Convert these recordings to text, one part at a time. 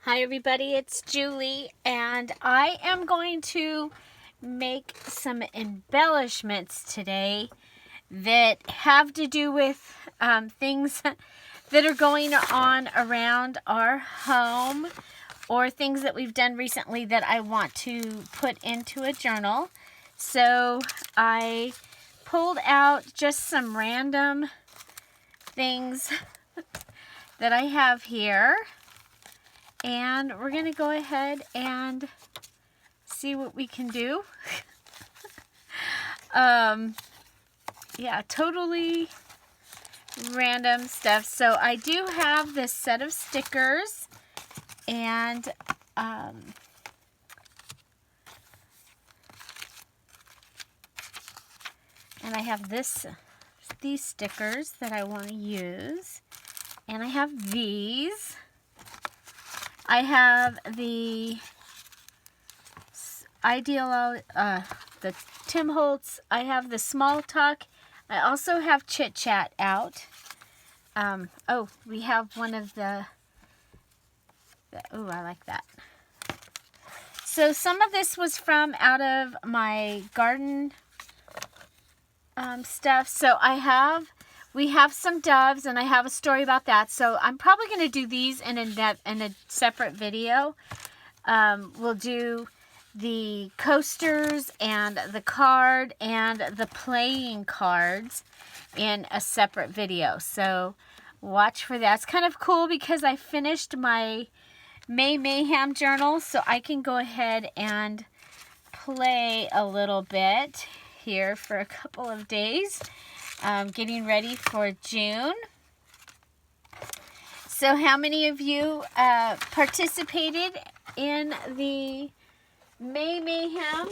Hi everybody, it's Julie, and I am going to make some embellishments today that have to do with things that are going on around our home or things that we've done recently that I want to put into a journal. So I pulled out just some random things that I have here. And we're going to go ahead and see what we can do. Yeah, totally random stuff. So I do have this set of stickers, and I have these stickers that I want to use, and I have these. I have the the Tim Holtz. I have the Small Talk. I also have Chit Chat out. Oh, we have one of the oh, I like that. So some of this was from out of my garden stuff. So we have some doves, and I have a story about that. So I'm probably going to do these in a separate video. We'll do the coasters and the card and the playing cards in a separate video. So watch for that. It's kind of cool because I finished my May Mayhem journal, so I can go ahead and play a little bit here for a couple of days. Getting ready for June. So how many of you participated in the May Mayhem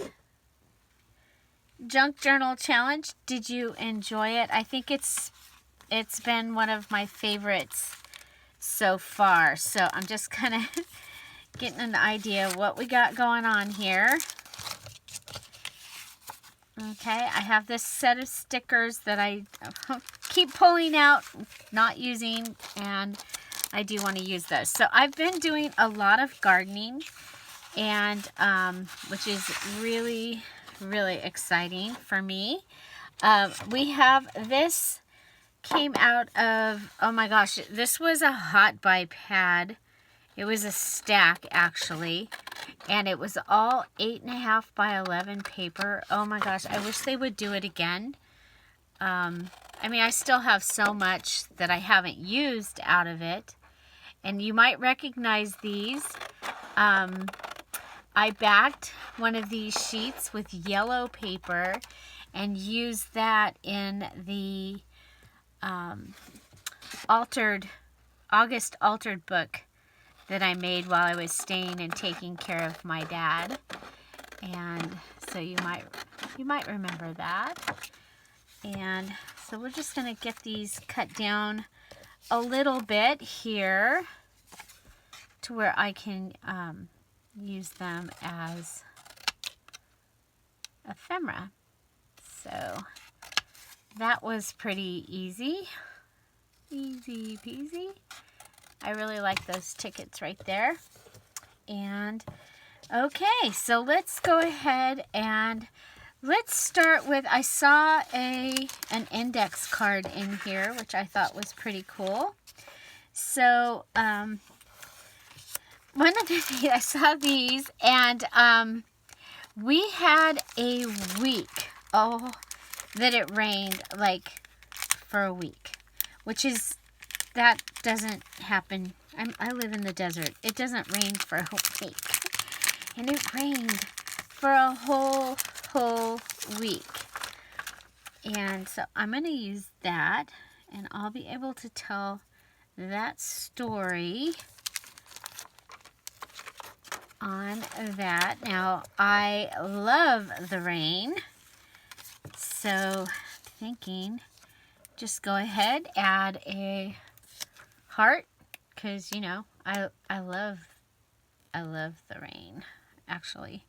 Junk Journal Challenge? Did you enjoy it? I think it's been one of my favorites so far. So I'm just kind of getting an idea of what we got going on here. Okay, I have this set of stickers that I keep pulling out, not using, and I do want to use those. So I've been doing a lot of gardening, and which is really, really exciting for me. We have this came out of, oh my gosh, this was a hot buy pad. It was a stack actually, and it was all 8.5 by 11 paper. Oh my gosh, I wish they would do it again. I mean, I still have so much that I haven't used out of it, and you might recognize these. I backed one of these sheets with yellow paper and used that in the August altered book that I made while I was staying and taking care of my dad. And so you might remember that. And so we're just going to get these cut down a little bit here to where I can use them as ephemera. So that was pretty easy. Easy peasy. I really like those tickets right there. And okay, so let's go ahead and let's start with, I saw an index card in here, which I thought was pretty cool. So one of the things, I saw these, and we had a week, that it rained like for a week, which is, that doesn't happen. I live in the desert. It doesn't rain for a whole week. And it rained for a whole week. And so I'm going to use that, and I'll be able to tell that story on that. Now, I love the rain. So thinking, just go ahead, add a heart, because you know I love the rain actually.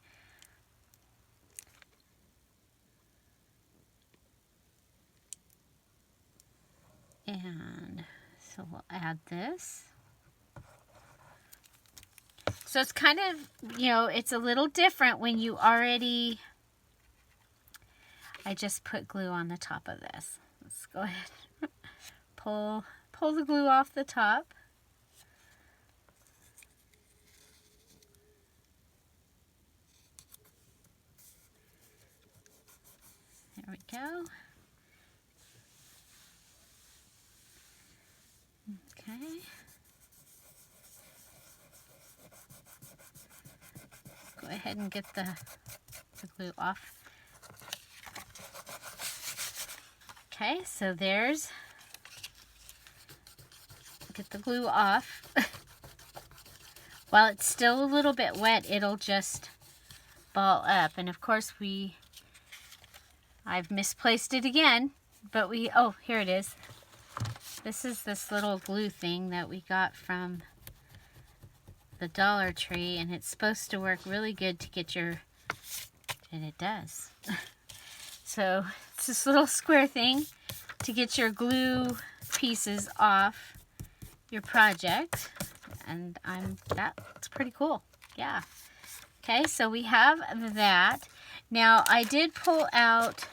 And so we'll add this. So it's kind of, you know, it's a little different when you already, I just put glue on the top of this. Let's go ahead, pull the glue off the top. There we go. Okay. Go ahead and get the glue off. Okay, so there's, get the glue off. While it's still a little bit wet, it'll just ball up. And of course I've misplaced it again, but oh, here it is. This is this little glue thing that we got from the Dollar Tree, and it's supposed to work really good to get your, and it does. So it's this little square thing to get your glue pieces off your project, and that's pretty cool. Yeah. Okay, so we have that. Now I did pull out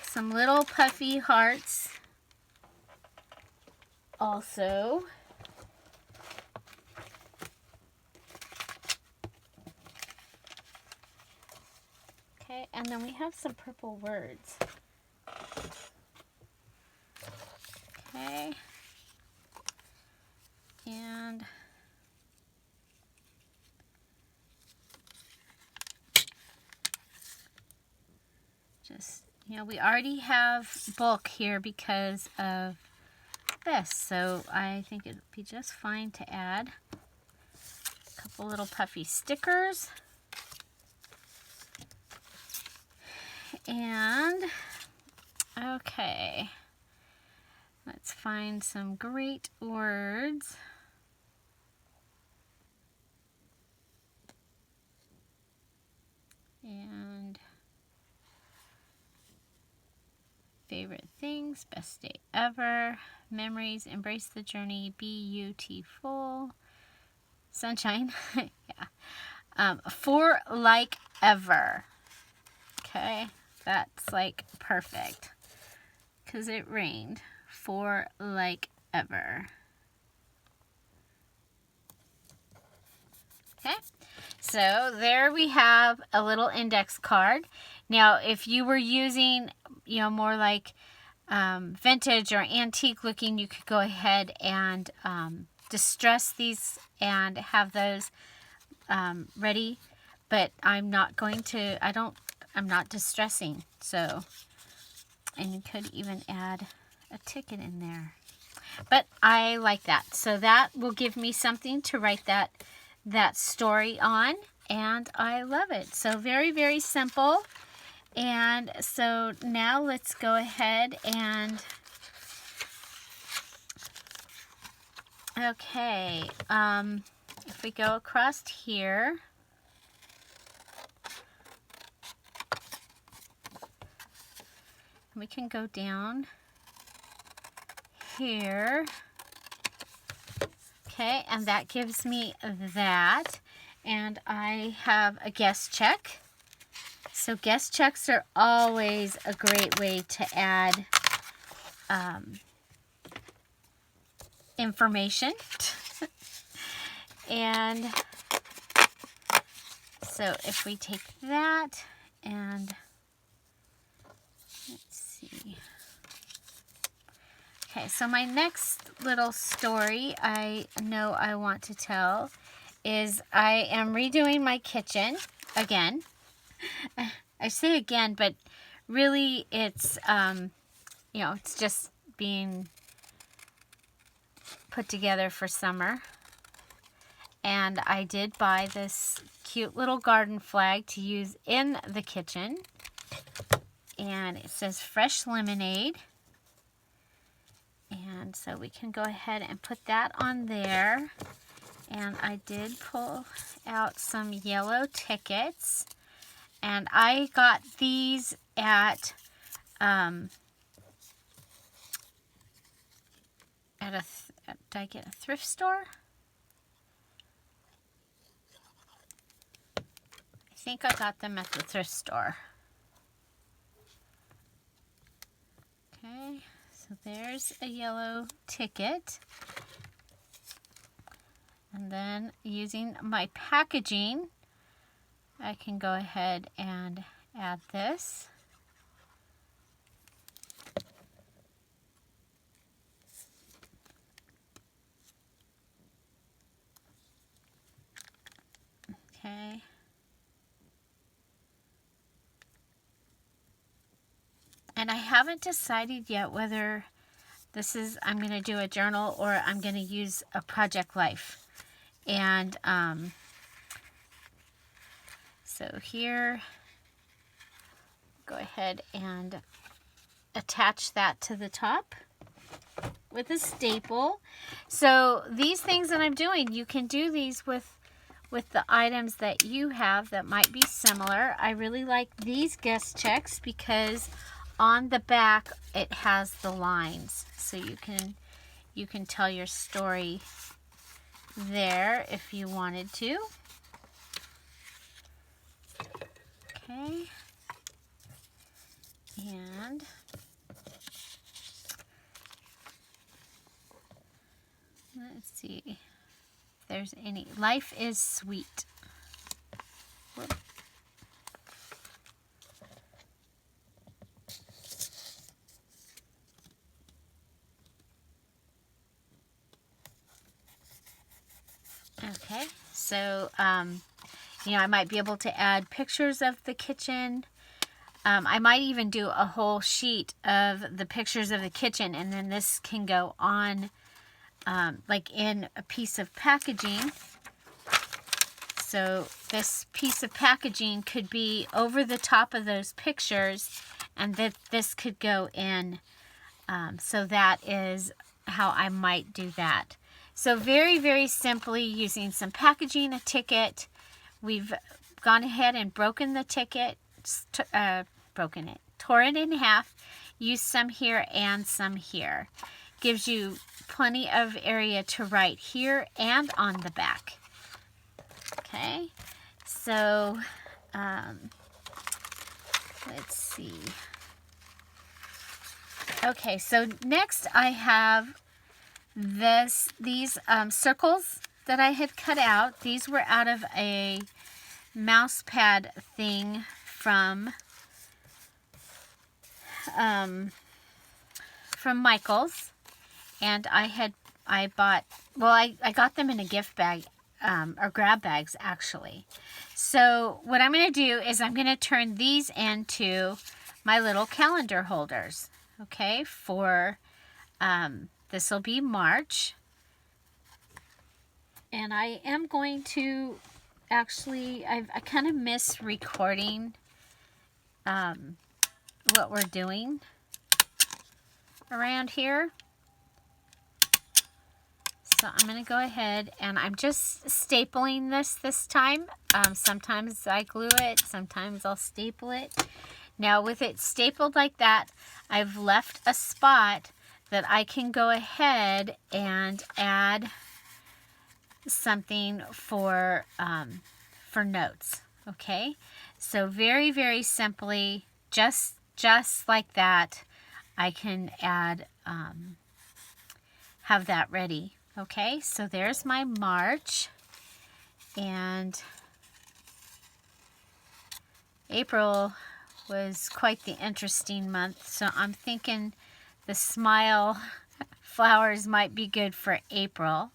some little puffy hearts also. Okay, and then we have some purple words. Okay. And just, you know, we already have bulk here because of this, so I think it'd be just fine to add a couple little puffy stickers. And okay, let's find some great words. And favorite things, best day ever, memories, embrace the journey, be beautiful, sunshine, yeah, for like ever. Okay, that's like perfect because it rained. For like ever. Okay, so there we have a little index card. Now, if you were using, you know, more like vintage or antique looking, you could go ahead and distress these and have those ready. But I'm not going to, I'm not distressing. So, and you could even add a ticket in there. But I like that. So that will give me something to write that story on. And I love it. So very, very simple. And so now let's go ahead and, okay, if we go across here, we can go down here. Okay, and that gives me that. And I have a guest check. So guest checks are always a great way to add information. And so if we take that and let's see. Okay, so my next little story I know I want to tell is I am redoing my kitchen again. I say again, but really it's, you know, it's just being put together for summer. And I did buy this cute little garden flag to use in the kitchen. And it says fresh lemonade. And so we can go ahead and put that on there. And I did pull out some yellow tickets. And I got these at did I get a thrift store? think I got them at the thrift store. Okay, so there's a yellow ticket. And then using my packaging, I can go ahead and add this. Okay. And I haven't decided yet whether this is, I'm going to do a journal or I'm going to use a Project Life. And so here, go ahead and attach that to the top with a staple. So these things that I'm doing, you can do these with the items that you have that might be similar. I really like these guest checks because on the back it has the lines, so you can tell your story there if you wanted to. Okay, and let's see if there's any. Life is sweet. Whoop. Okay, so you know, I might be able to add pictures of the kitchen. I might even do a whole sheet of the pictures of the kitchen, and then this can go on like in a piece of packaging. So this piece of packaging could be over the top of those pictures, and this could go in. So that is how I might do that. So very, very simply using some packaging, a ticket. We've gone ahead and broken the ticket, tore it in half, used some here and some here. Gives you plenty of area to write here and on the back. Okay, so let's see. Okay, so next I have these circles that I had cut out. These were out of a mouse pad thing from Michael's, and I got them in a gift bag, or grab bags actually. So what I'm going to do is I'm going to turn these into my little calendar holders. Okay, for this will be March, and I am going to actually, I kind of miss recording what we're doing around here. So I'm going to go ahead and I'm just stapling this time. Sometimes I glue it, sometimes I'll staple it. Now with it stapled like that, I've left a spot that I can go ahead and add something for notes. Okay, so very, very simply, just like that, I can add, have that ready. Okay, so there's my March, and April was quite the interesting month, so I'm thinking the smile flowers might be good for April.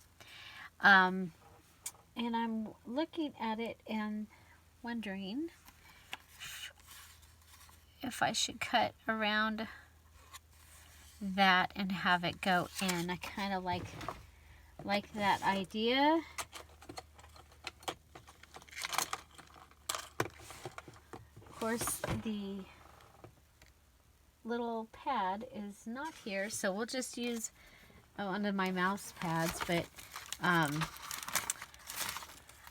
And I'm looking at it and wondering if I should cut around that and have it go in. I kind of like that idea. Of course, the little pad is not here, so we'll just use one of my mouse pads, but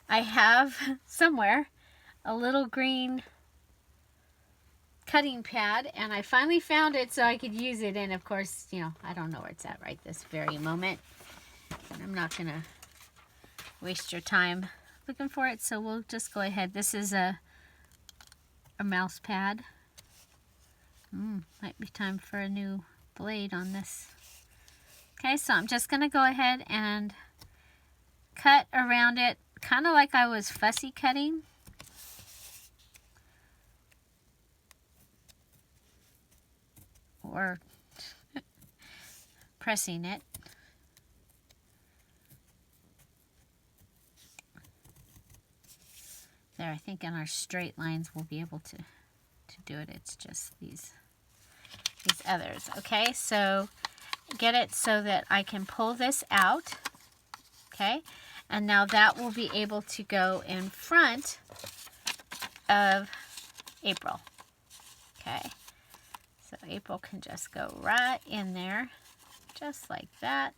I have somewhere a little green cutting pad, and I finally found it so I could use it, and of course, you know, I don't know where it's at right this very moment, and I'm not gonna waste your time looking for it, so we'll just go ahead. This is a a mouse pad. Might be time for a new blade on this. Okay, so I'm just going to go ahead and cut around it, kind of like I was fussy cutting. Or pressing it. There, I think in our straight lines we'll be able to do it. It's just these others. Okay, so get it so that I can pull this out. Okay, and now that will be able to go in front of April. Okay, so April can just go right in there, just like that.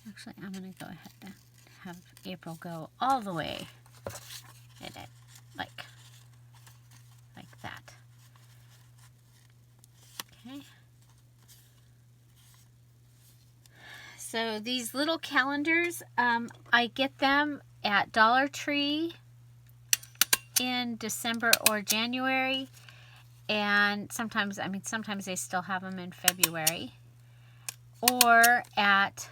Actually, I'm going to go ahead and have April go all the way in it, like that. Okay. So these little calendars, I get them at Dollar Tree in December or January, and sometimes they still have them in February, or at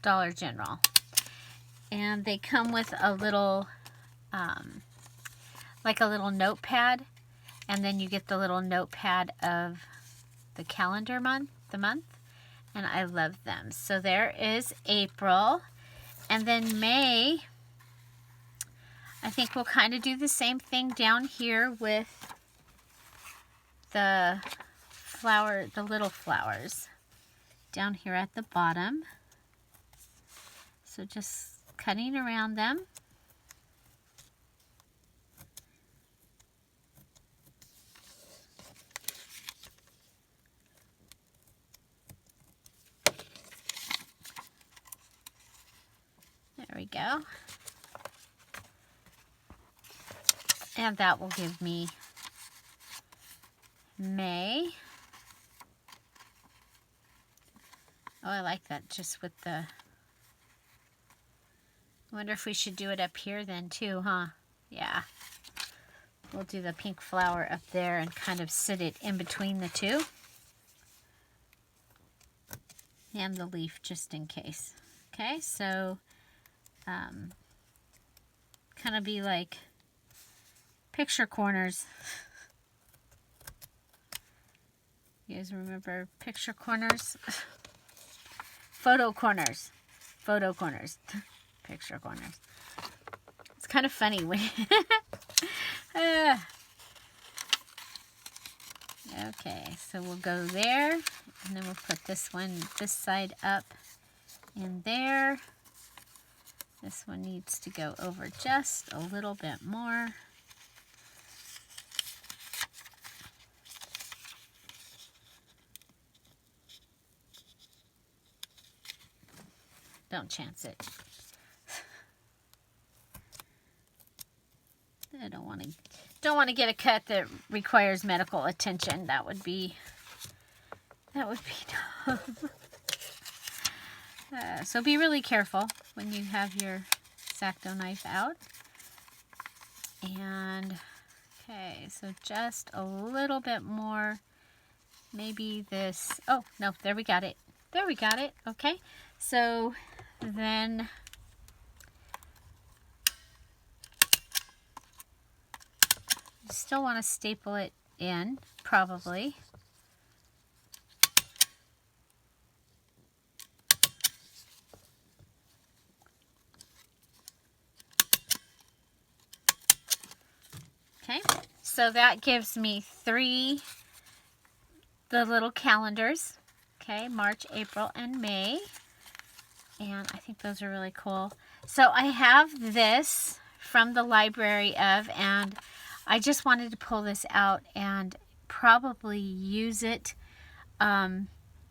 Dollar General. And they come with a little, like a little notepad, and then you get the little notepad of the calendar month, and I love them. So there is April, and then May, I think we'll kind of do the same thing down here with the little flowers down here at the bottom. So just cutting around them. There we go. And that will give me May. Oh, I like that, just with the... I wonder if we should do it up here then too, huh? Yeah. We'll do the pink flower up there and kind of sit it in between the two. And the leaf just in case. Okay, so kind of be like picture corners. You guys remember picture corners? Photo corners. Photo corners. Picture corners. It's kind of funny when okay, so we'll go there, and then we'll put this side up in there. This one needs to go over just a little bit more. Don't chance it. I don't want to get a cut that requires medical attention. That would be dumb. So be really careful when you have your X-Acto knife out. And okay, so just a little bit more. Maybe this. Oh no, there we got it. There we got it. Okay, so then. Still want to staple it in, probably. Okay, so that gives me the little calendars. Okay, March, April, and May. And I think those are really cool. So I have this from the library and I just wanted to pull this out and probably use it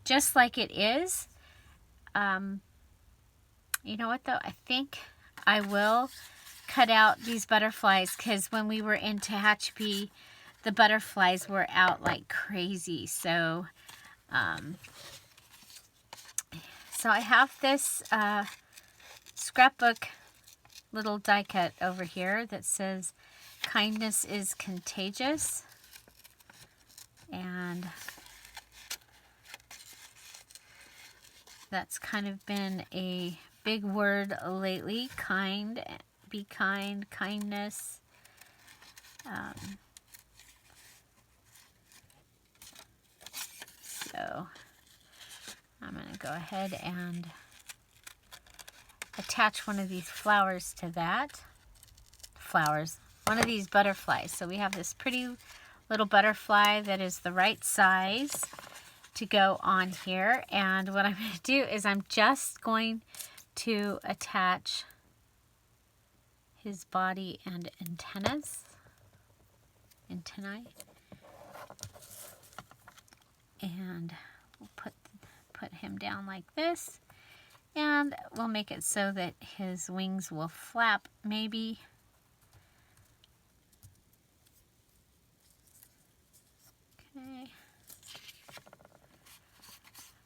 just like it is. You know what though? I think I will cut out these butterflies, because when we were in Tehachapi, the butterflies were out like crazy. So So I have this scrapbook little die cut over here that says kindness is contagious, and that's kind of been a big word lately. Kind, be kind, kindness. So I'm going to go ahead and attach one of these flowers to that. One of these butterflies. So we have this pretty little butterfly that is the right size to go on here. And what I'm going to do is I'm just going to attach his body and antennae. And we'll put him down like this. And we'll make it so that his wings will flap maybe.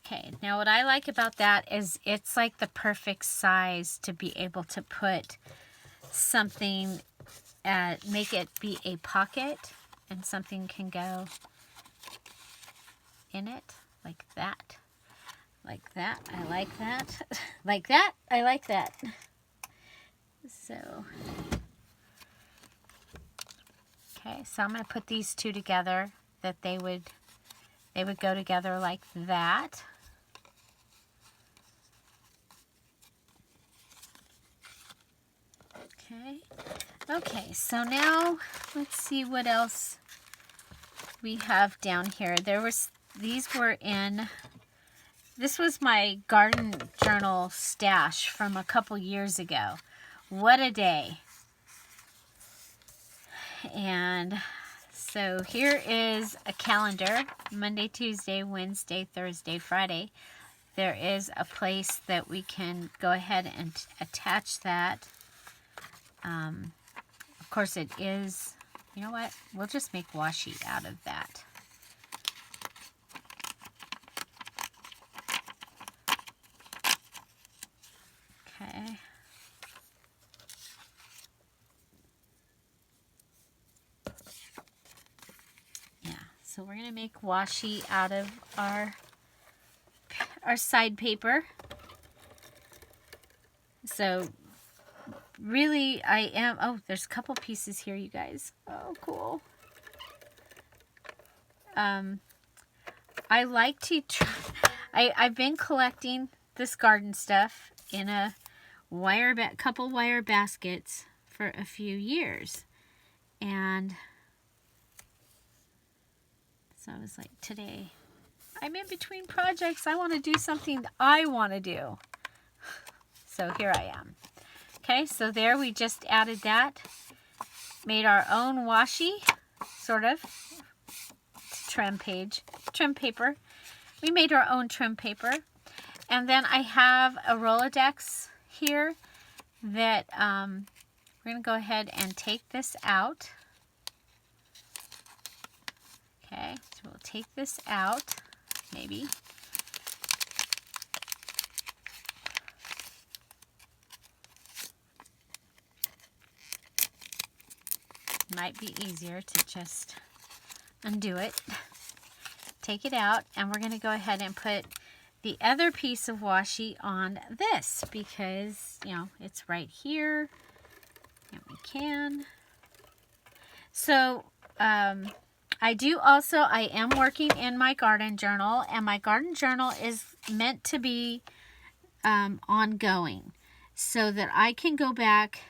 Okay, now what I like about that is it's like the perfect size to be able to put something, make it be a pocket, and something can go in it like that. Like that, I like that. Like that, I like that. So, okay, so I'm going to put these two together, that they would go together like that. Okay, so now let's see what else we have down here. This was my garden journal stash from a couple years ago. What a day. And so here is a calendar, Monday, Tuesday, Wednesday, Thursday, Friday. There is a place that we can go ahead and attach that. Of course it is, you know what, we'll just make washi out of that. Okay. Yeah, so we're going to make washi out of our side paper. So really oh, there's a couple pieces here, you guys. Oh, cool. I like to I've been collecting this garden stuff in a couple wire baskets for a few years. And so I was like, today I'm in between projects. I want to do something I want to do. So here I am. Okay, so there we just added that. Made our own washi, sort of. Trim paper. We made our own trim paper. And then I have a Rolodex here that we're going to go ahead and take this out. Okay, so we'll take this out, maybe. Might be easier to just undo it. Take it out, and we're going to go ahead and put the other piece of washi on this because, you know, it's right here. And we can. So, I am working in my garden journal, and my garden journal is meant to be ongoing so that I can go back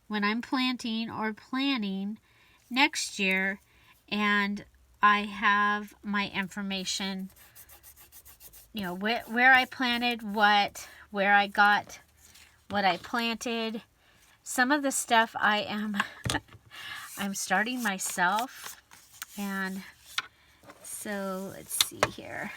when I'm planting or planning next year, and I have my information, you know, where I planted what, where I got what I planted. Some of the stuff I'm starting myself, and so let's see here.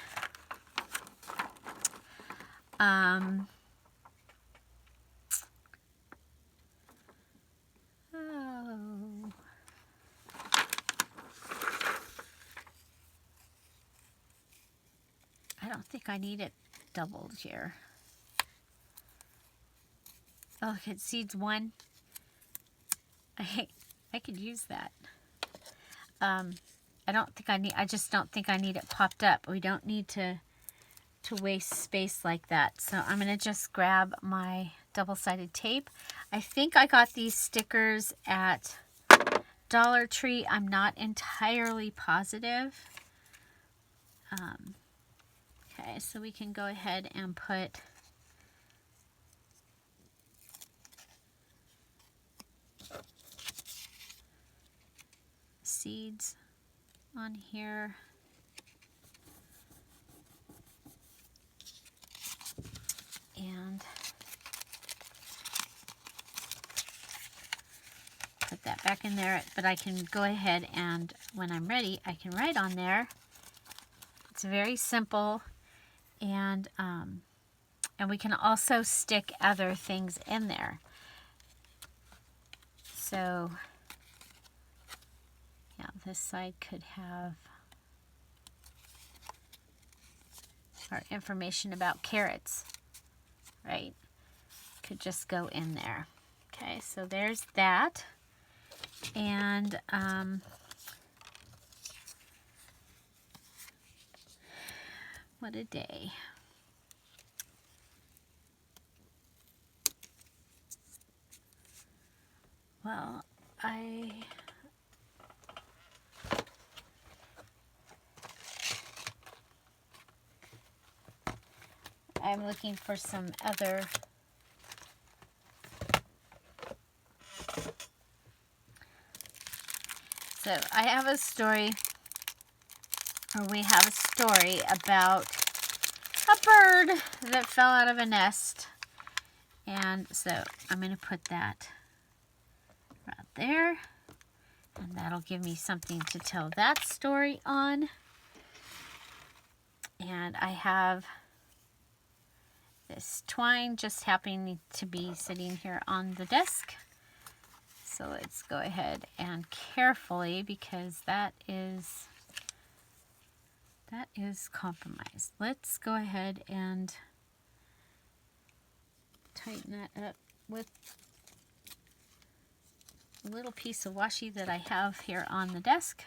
I don't think I need it doubled here. Oh, look, it seeds one. I could use that. I just don't think I need it popped up. We don't need to waste space like that. So I'm going to just grab my double-sided tape. I think I got these stickers at Dollar Tree. I'm not entirely positive. Okay, so we can go ahead and put seeds on here. And put that back in there, but I can go ahead and when I'm ready, I can write on there. It's very simple, and we can also stick other things in there. So, yeah, this side could have our information about carrots, right? Could just go in there. Okay, so there's that. And what a day. Well, I'm looking for some other so I have a story, or we have a story about a bird that fell out of a nest. And so I'm going to put that right there. And that'll give me something to tell that story on. And I have this twine just happening to be sitting here on the desk. So let's go ahead and carefully, because that is compromised. Let's go ahead and tighten that up with a little piece of washi that I have here on the desk.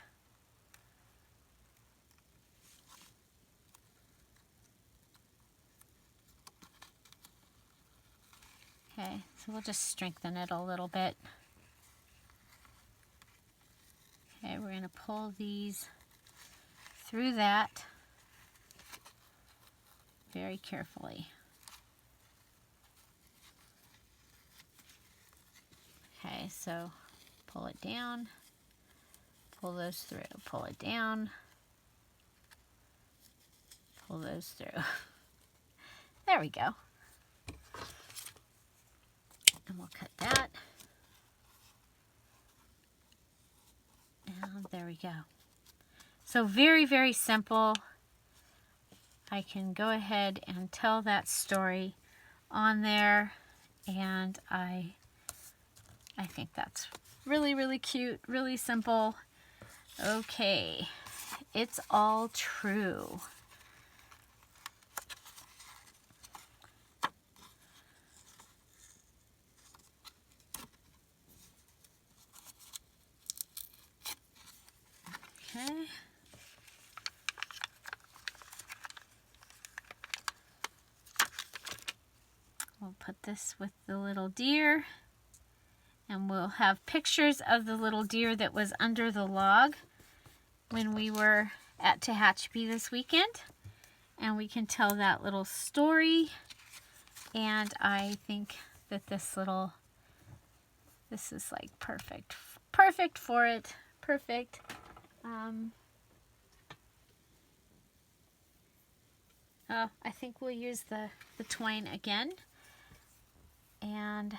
Okay, so we'll just strengthen it a little bit. Okay, we're going to pull these through that very carefully. Okay, so pull it down, pull those through, pull it down, pull those through. There we go. And we'll cut that. And there we go. So very, very simple. I can go ahead and tell that story on there, and I think that's really, really cute, really simple. Okay, it's all true. Okay. We'll put this with the little deer, and we'll have pictures of the little deer that was under the log when we were at Tehachapi this weekend, and we can tell that little story. And I think that this is like perfect for it. Perfect. I think we'll use the twine again. And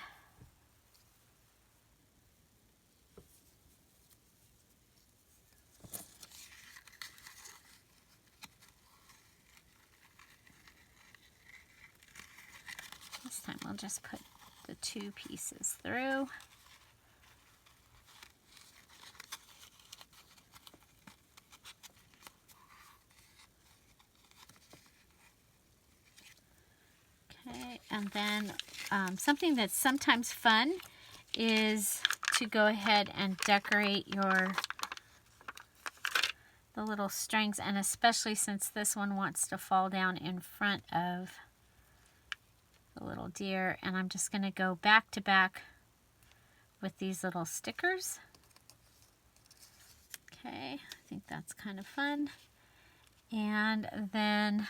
this time we'll just put the two pieces through. Okay, and And then something that's sometimes fun is to go ahead and decorate the little strings, and especially since this one wants to fall down in front of the little deer, and I'm just going to go back to back with these little stickers. Okay, I think that's kind of fun. And then,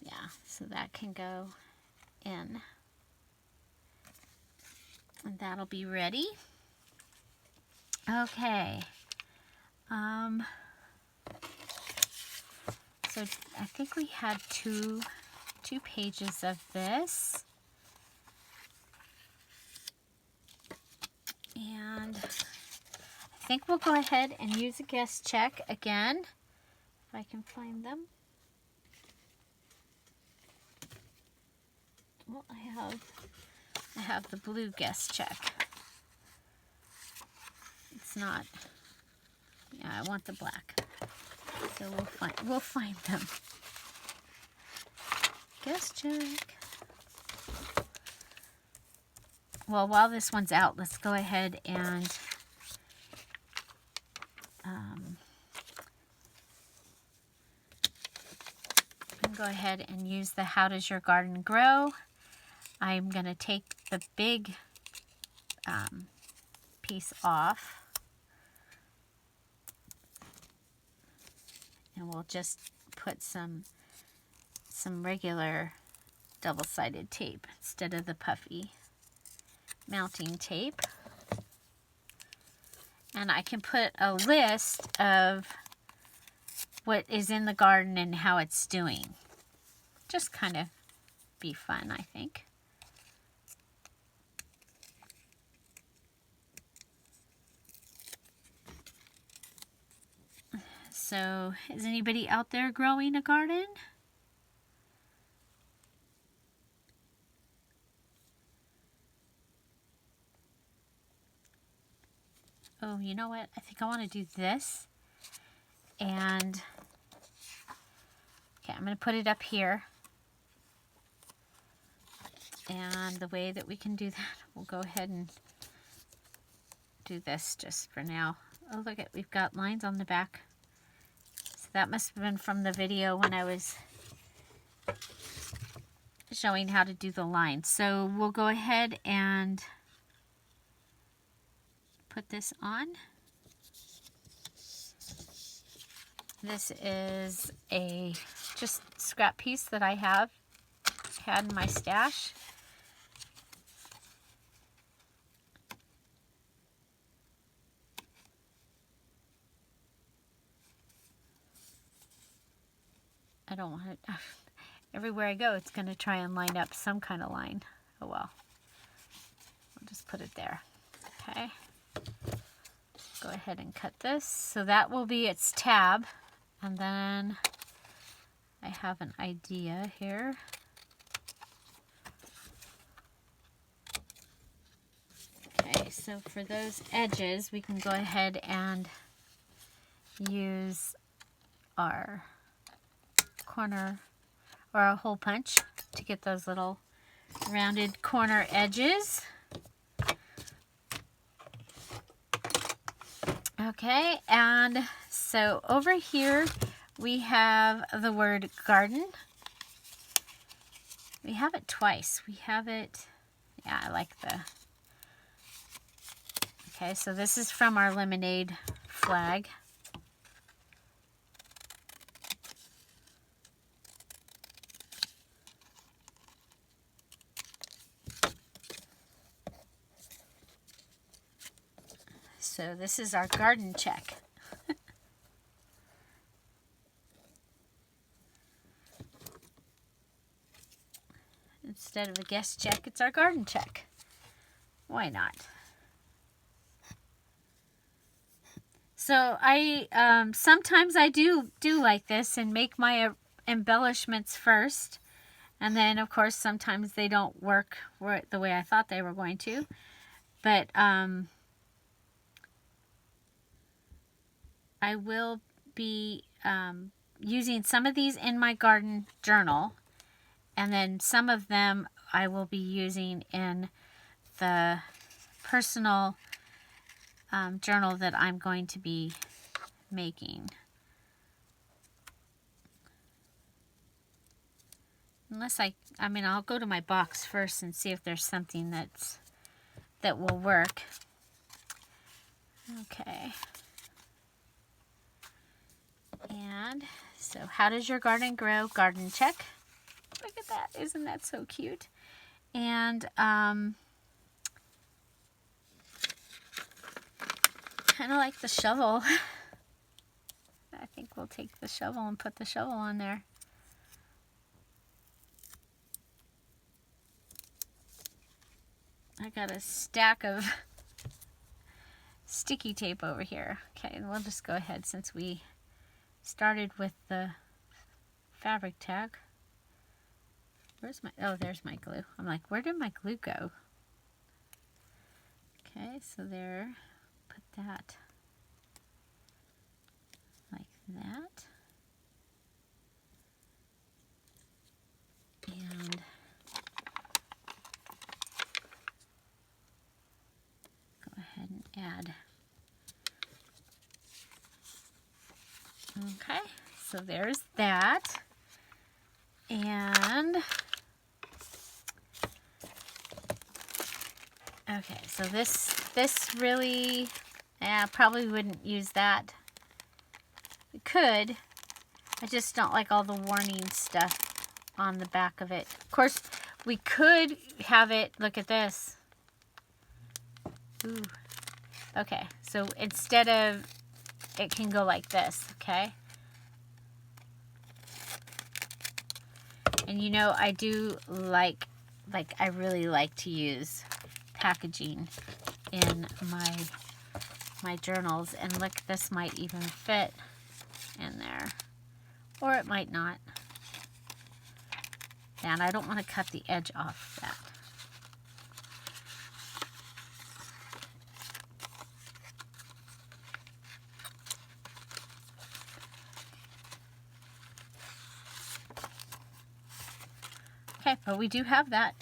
yeah, so that can go in. And that'll be ready. Okay. So I think we had two pages of this. And I think we'll go ahead and use a guess check again, if I can find them. Well, I have the blue guess check. It's not. Yeah, I want the black. So we'll find them. Guess check. Well, while this one's out, let's go ahead and use the How Does Your Garden Grow? I'm going to take the big piece off, and we'll just put some regular double-sided tape instead of the puffy mounting tape. And I can put a list of what is in the garden and how it's doing. Just kind of be fun, I think. So, is anybody out there growing a garden? Oh, you know what? I think I want to do this. And, okay, I'm going to put it up here. And the way that we can do that, we'll go ahead and do this just for now. Oh, look at, we've got lines on the back. So that must have been from the video when I was showing how to do the lines. So we'll go ahead and put this on. This is a just scrap piece that I had in my stash. I don't want it. Everywhere I go, it's going to try and line up some kind of line. Oh well. I'll just put it there. Okay. Go ahead and cut this. So that will be its tab. And then I have an idea here. Okay, so for those edges, we can go ahead and use our corner or a hole punch to get those little rounded corner edges. Okay, and so over here we have the word garden. We have it twice. We have it, yeah, I like the, okay, so this is from our lemonade flag. So this is our garden check. Instead of a guest check, it's our garden check. Why not? So I sometimes I do like this and make my embellishments first, and then of course sometimes they don't work the way I thought they were going to. But I will be using some of these in my garden journal, and then some of them I will be using in the personal journal that I'm going to be making. Unless I mean, I'll go to my box first and see if there's something that will work. Okay. And so, how does your garden grow? Garden check. Look at that. Isn't that so cute? And kind of like the shovel. I think we'll take the shovel and put the shovel on there. I got a stack of sticky tape over here. Okay, and we'll just go ahead since we started with the fabric tag. Where's my, oh, there's my glue. I'm like, where did my glue go? Okay, so there, put that like that. And go ahead and add. Okay, so there's that. And okay, so this really, probably wouldn't use that. We could. I just don't like all the warning stuff on the back of it. Of course, we could have it, look at this. Ooh. Okay, so instead of, it can go like this, okay? And you know, I do like I really like to use packaging in my journals. And look, this might even fit in there. Or it might not. And I don't want to cut the edge off that. Okay, but we do have that.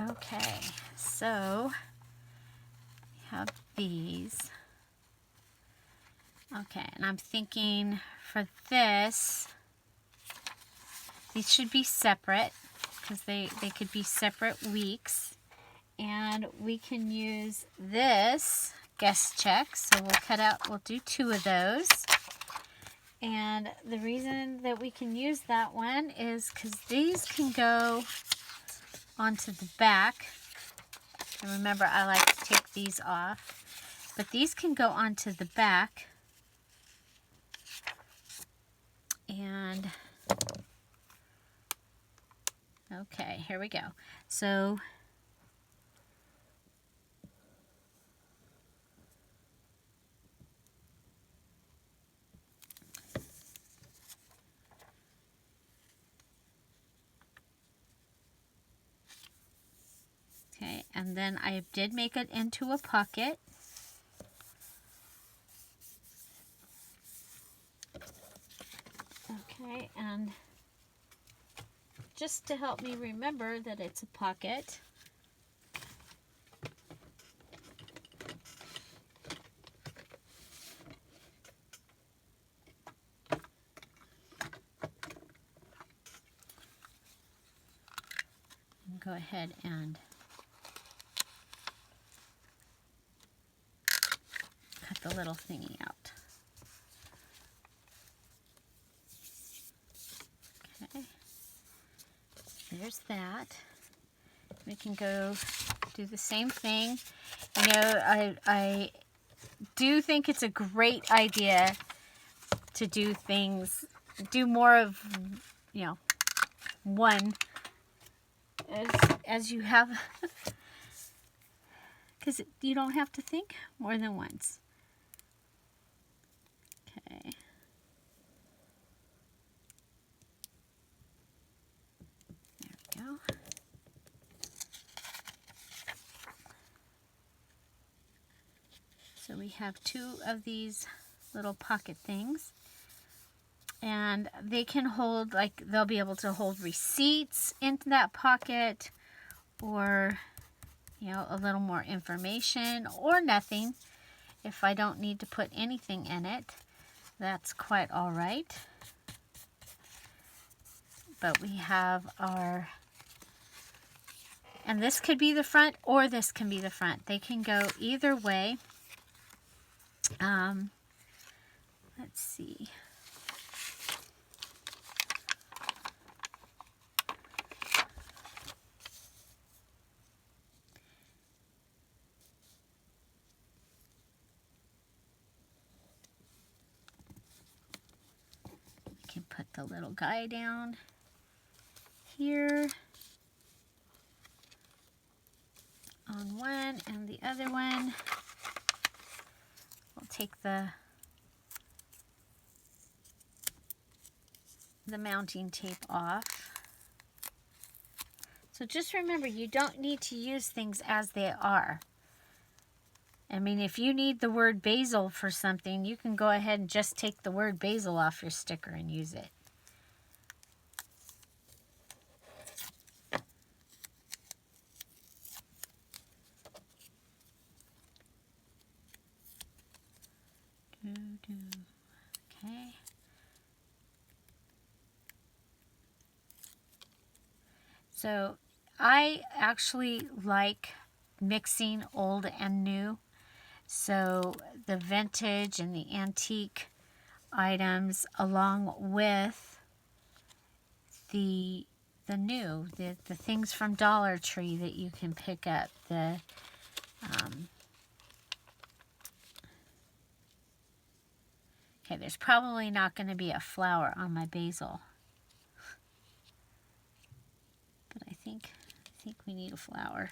Okay, so we have these. Okay, and I'm thinking for this, these should be separate because they could be separate weeks. And we can use this guest check. So we'll do 2 of those. And the reason that we can use that one is because these can go onto the back. And remember, I like to take these off. But these can go onto the back. And, okay, here we go. So, okay, and then I did make it into a pocket. Okay, and just to help me remember that it's a pocket, go ahead and cut the little thingy out. Okay, there's that. We can go do the same thing. You know, I do think it's a great idea to do things, do more of, you know, one as you have, because you don't have to think more than once. Okay. There we go. So we have two of these little pocket things. And they can hold, like, they'll be able to hold receipts into that pocket, or, you know, a little more information, or nothing. If I don't need to put anything in it, that's quite all right. But we have our, and this could be the front or this can be the front. They can go either way. Let's see. We can put the little guy down here on one, and the other one, we'll take the mounting tape off. So just remember, you don't need to use things as they are. I mean, if you need the word basil for something, you can go ahead and just take the word basil off your sticker and use it. Okay. So I actually like mixing old and new. So the vintage and the antique items, along with the new, the things from Dollar Tree that you can pick up. The okay, there's probably not going to be a flower on my basil, but I think we need a flower.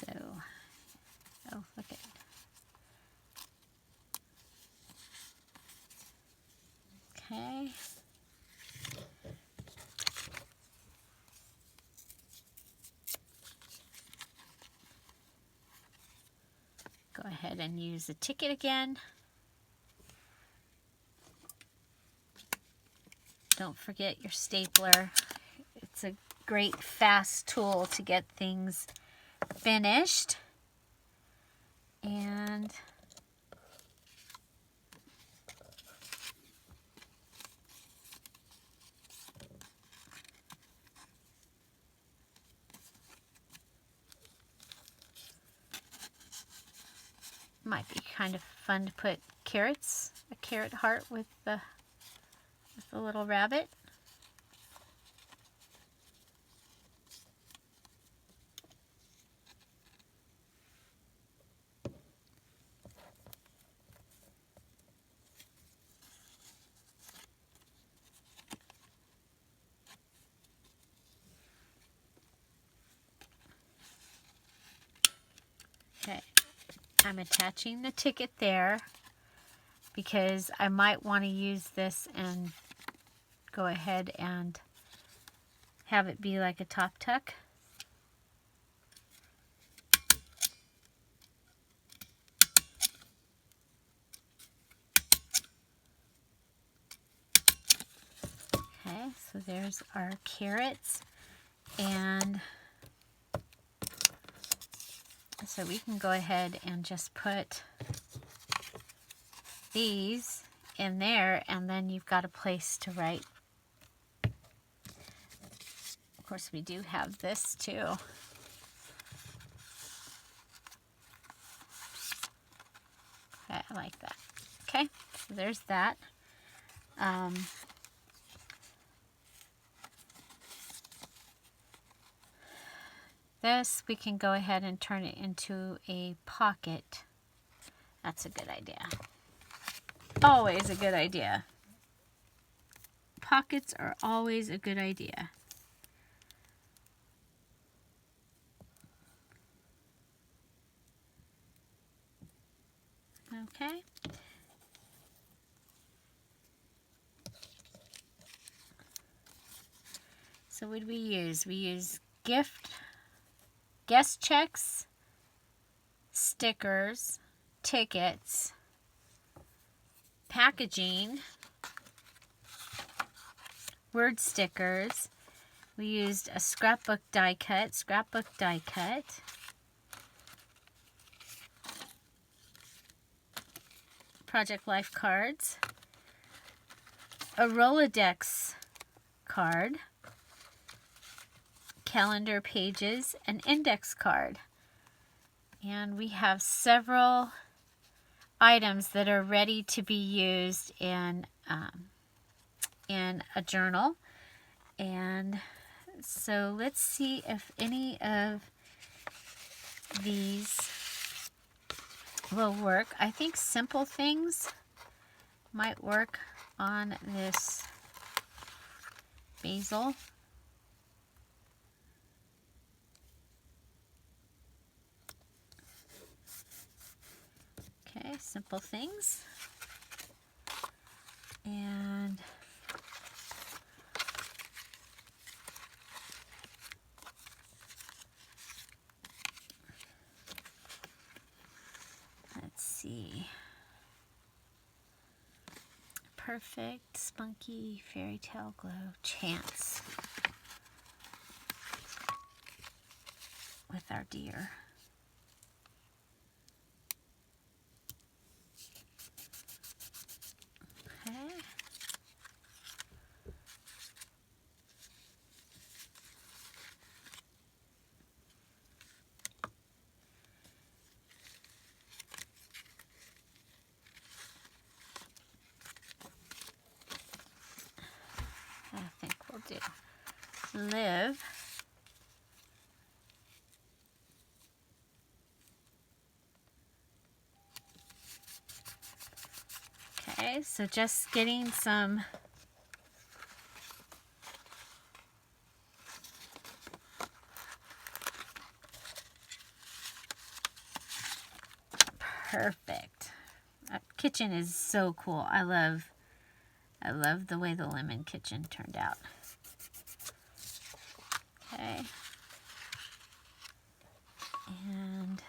So, oh, look at it. Okay. Go ahead and use the ticket again. Don't forget your stapler. It's a great fast tool to get things finished. And might be kind of fun to put carrots, a carrot heart with the little rabbit. Okay, I'm attaching the ticket there because I might want to use this and go ahead and have it be like a top tuck. Okay, so there's our carrots, and so we can go ahead and just put these in there, and then you've got a place to write. Of course, we do have this too. Okay, I like that. Okay, so there's that. This, we can go ahead and turn it into a pocket. That's a good idea. Always a good idea. Pockets are always a good idea. Okay. So what do we use? We use gift guest checks, stickers, tickets, packaging, word stickers. We used a scrapbook die cut, Project Life cards, a Rolodex card, calendar pages, an index card. And we have several items that are ready to be used in a journal. And so let's see if any of these will work. I think simple things might work on this basil. Okay, simple things. And let's see. Perfect, spunky, fairy tale glow, chance with our deer. Okay. I think we'll do live. Okay, so just getting some perfect. That kitchen is so cool. I love the way the lemon kitchen turned out. Okay. And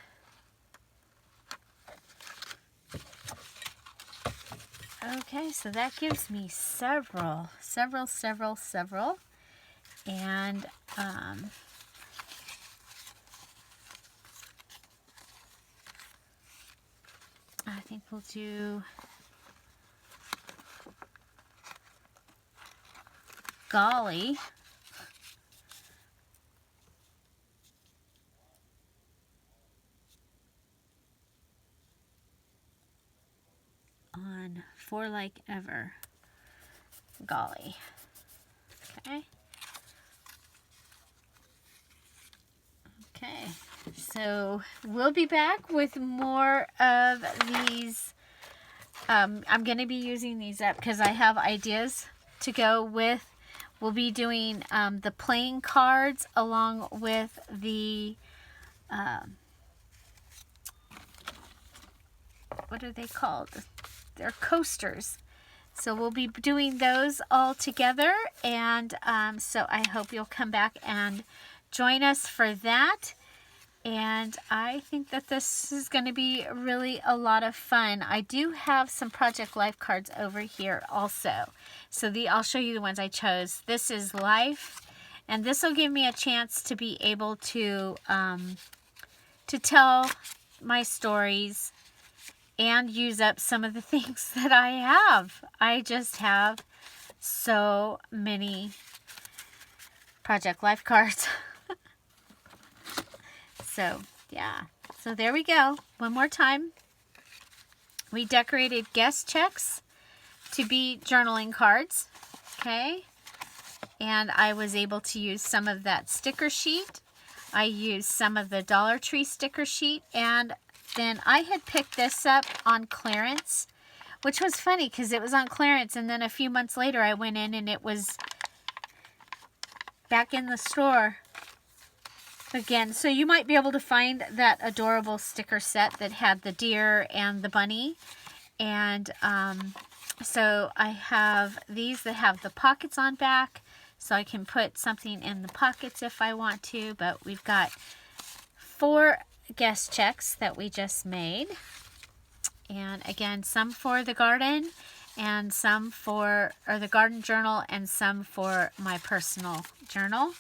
okay, so that gives me several. And I think we'll do golly. On For Like Ever. Golly. Okay. Okay. So we'll be back with more of these. I'm going to be using these up because I have ideas to go with. We'll be doing the playing cards along with the what are they called? They're coasters. So we'll be doing those all together, and so I hope you'll come back and join us for that. And I think that this is going to be really a lot of fun. I do have some Project Life cards over here also. So I'll show you the ones I chose. This is Life, and this will give me a chance to be able to tell my stories and use up some of the things that I have. I just have so many Project Life cards. So, yeah. So there we go. One more time. We decorated guest checks to be journaling cards. Okay. And I was able to use some of that sticker sheet. I used some of the Dollar Tree sticker sheet, and then I had picked this up on clearance, which was funny because it was on clearance, and then a few months later I went in and it was back in the store again. So you might be able to find that adorable sticker set that had the deer and the bunny. And so I have these that have the pockets on back, so I can put something in the pockets if I want to. But we've got 4 guest checks that we just made. And again, some for the garden and some for the garden journal and some for my personal journal.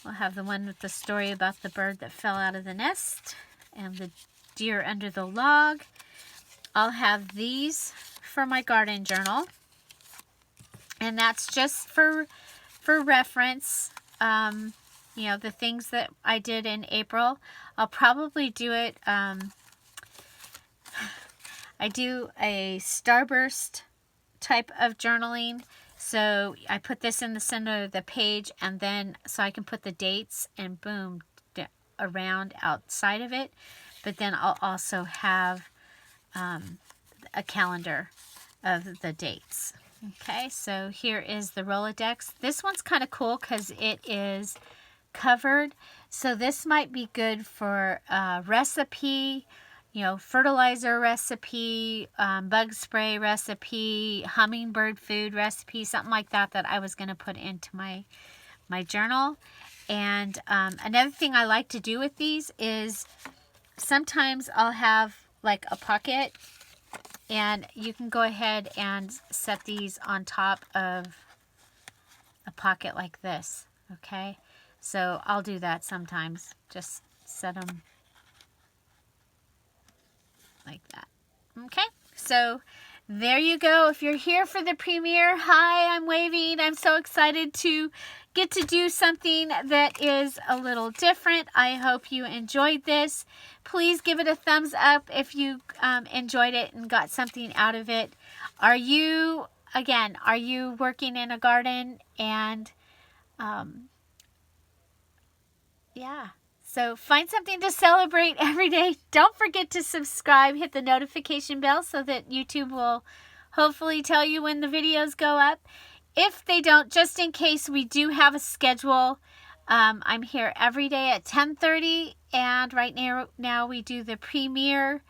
We'll have the one with the story about the bird that fell out of the nest and the deer under the log. I'll have these for my garden journal. And that's just for reference. You know, the things that I did in April. I'll probably do it. I do a starburst type of journaling. So I put this in the center of the page, and then so I can put the dates and boom around outside of it. But then I'll also have a calendar of the dates. Okay, so here is the Rolodex. This one's kind of cool because it is covered. So this might be good for recipe, you know, fertilizer recipe, bug spray recipe, hummingbird food recipe, something like that I was going to put into my journal. And another thing I like to do with these is sometimes I'll have like a pocket, and you can go ahead and set these on top of a pocket like this, okay? So I'll do that sometimes. Just set them like that. Okay, so there you go. If you're here for the premiere, hi, I'm waving. I'm so excited to get to do something that is a little different. I hope you enjoyed this. Please give it a thumbs up if you enjoyed it and got something out of it. Are you working in a garden? And yeah. So find something to celebrate every day. Don't forget to subscribe, hit the notification bell so that YouTube will hopefully tell you when the videos go up. If they don't, just in case, we do have a schedule. I'm here every day at 10:30, and right now we do the premiere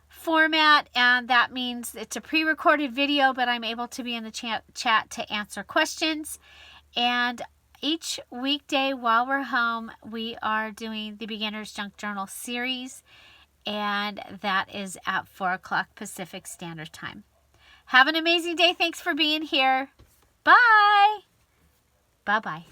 format, and that means it's a pre-recorded video, but I'm able to be in the chat to answer questions. And each weekday while we're home, we are doing the Beginner's Junk Journal series, and that is at 4 o'clock Pacific Standard Time. Have an amazing day. Thanks for being here. Bye. Bye-bye.